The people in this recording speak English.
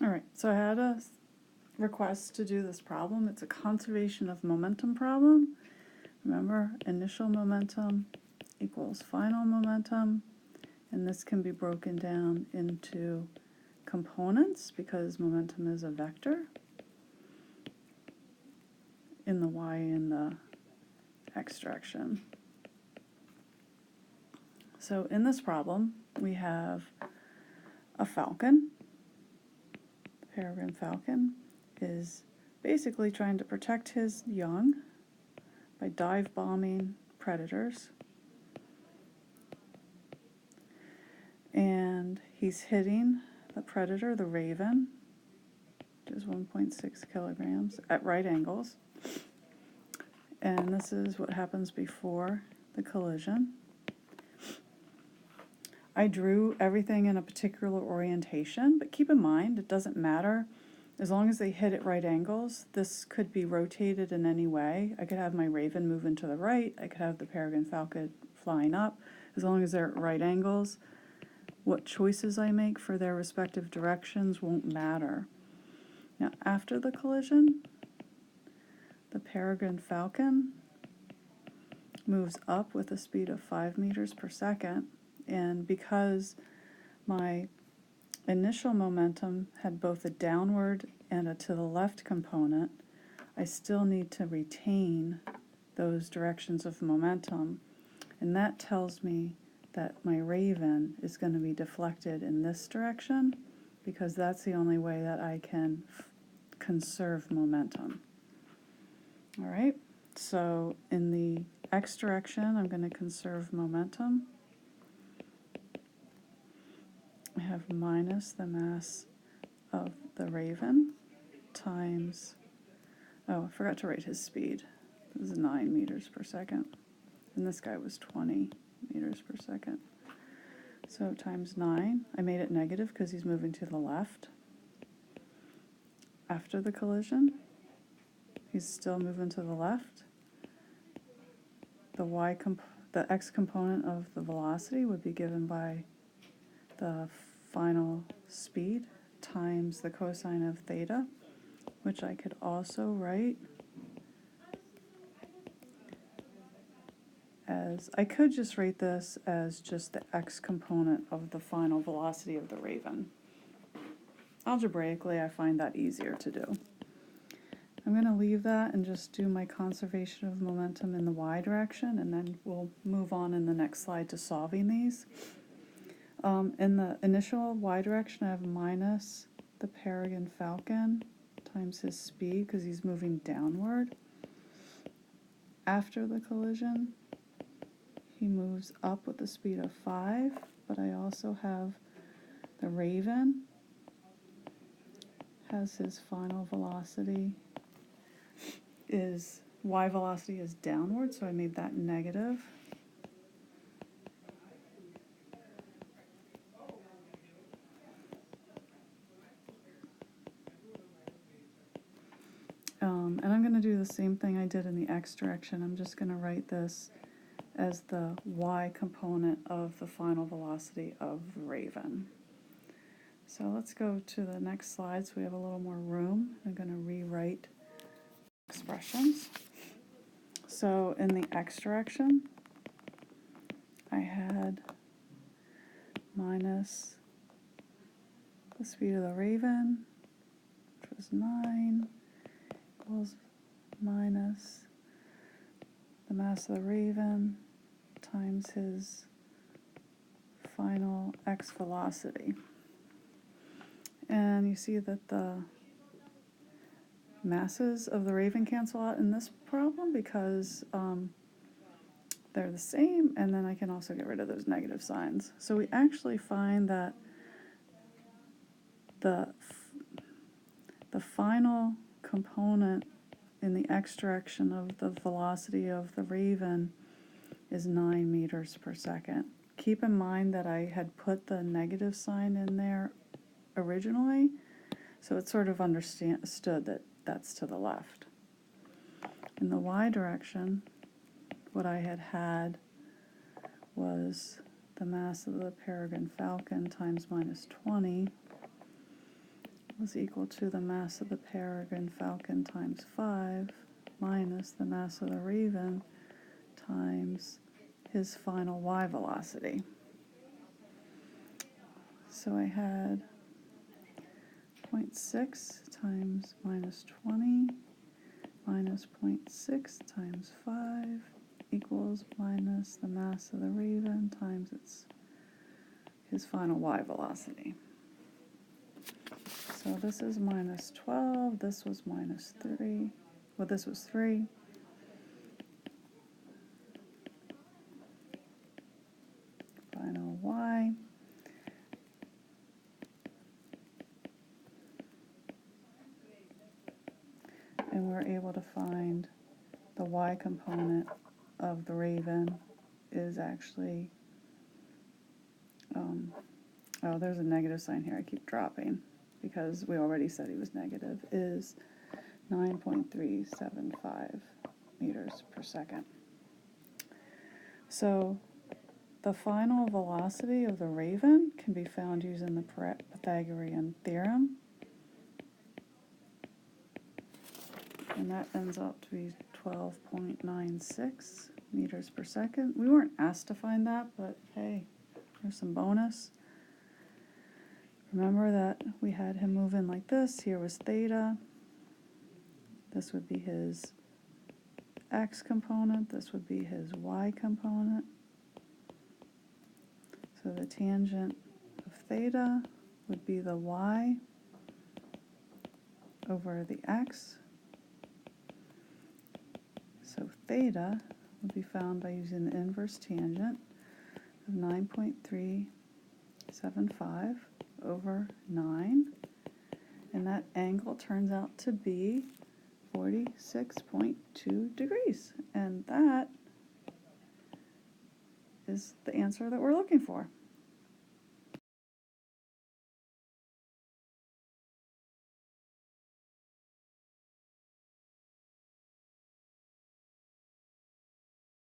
All right, so I had a request to do this problem. It's a conservation of momentum problem. Remember, initial momentum equals final momentum, and this can be broken down into components because momentum is a vector in the y and the x direction. So in this problem, we have a falcon. The peregrine falcon is basically trying to protect his young by dive bombing predators. And he's hitting the predator, the raven, which is 1.6 kilograms, at right angles. And this is what happens before the collision. I drew everything in a particular orientation, but keep in mind, it doesn't matter. As long as they hit at right angles, this could be rotated in any way. I could have my raven moving to the right. I could have the peregrine falcon flying up. As long as they're at right angles, what choices I make for their respective directions won't matter. Now, after the collision, the peregrine falcon moves up with a speed of 5 meters per second. And because my initial momentum had both a downward and a to the left component, I still need to retain those directions of momentum. And that tells me that my raven is going to be deflected in this direction because that's the only way that I can conserve momentum. All right, so in the x direction, I'm going to conserve momentum. I have minus the mass of the raven times, oh, I forgot to write his speed. This is 9 meters per second. And this guy was 20 meters per second. So times 9, I made it negative because he's moving to the left. After the collision, he's still moving to the left. The x component of the velocity would be given by the final speed times the cosine of theta, which I could also write as, I could just write this as just the x component of the final velocity of the raven. Algebraically, I find that easier to do. I'm going to leave that and just do my conservation of momentum in the y direction, and then we'll move on in the next slide to solving these. In the initial y direction, I have minus the peregrine falcon times his speed because he's moving downward. After the collision, he moves up with a speed of 5, but I also have the raven has his final velocity is, y velocity is downward, so I made that negative. And I'm going to do the same thing I did in the x direction. I'm just going to write this as the y component of the final velocity of the raven. So let's go to the next slide so we have a little more room. I'm going to rewrite expressions. So in the x direction, I had minus the speed of the raven, which was 9, equals minus the mass of the raven times his final x velocity. And you see that the masses of the raven cancel out in this problem because they're the same, and then I can also get rid of those negative signs. So we actually find that the final component in the x direction of the velocity of the raven is 9 meters per second. Keep in mind that I had put the negative sign in there originally, so it's sort of understood that that's to the left. In the y direction, what I had was the mass of the peregrine falcon times minus 20, was equal to the mass of the peregrine falcon times 5 minus the mass of the raven times his final y velocity. So I had 0.6 times minus 20 minus 0.6 times 5 equals minus the mass of the raven times his final y velocity. So this is minus 12, this was minus 3, well this was 3. Final y. And we're able to find the y component of the raven is actually, oh, there's a negative sign here I keep dropping because we already said he was negative, is 9.375 meters per second. So the final velocity of the raven can be found using the Pythagorean theorem. And that ends up to be 12.96 meters per second. We weren't asked to find that, but hey, there's some bonus. Remember that we had him move in like this. Here was theta. This would be his x component. This would be his y component. So the tangent of theta would be the y over the x. So theta would be found by using the inverse tangent of 9.375 over 9. And that angle turns out to be 46.2 degrees. And that is the answer that we're looking for.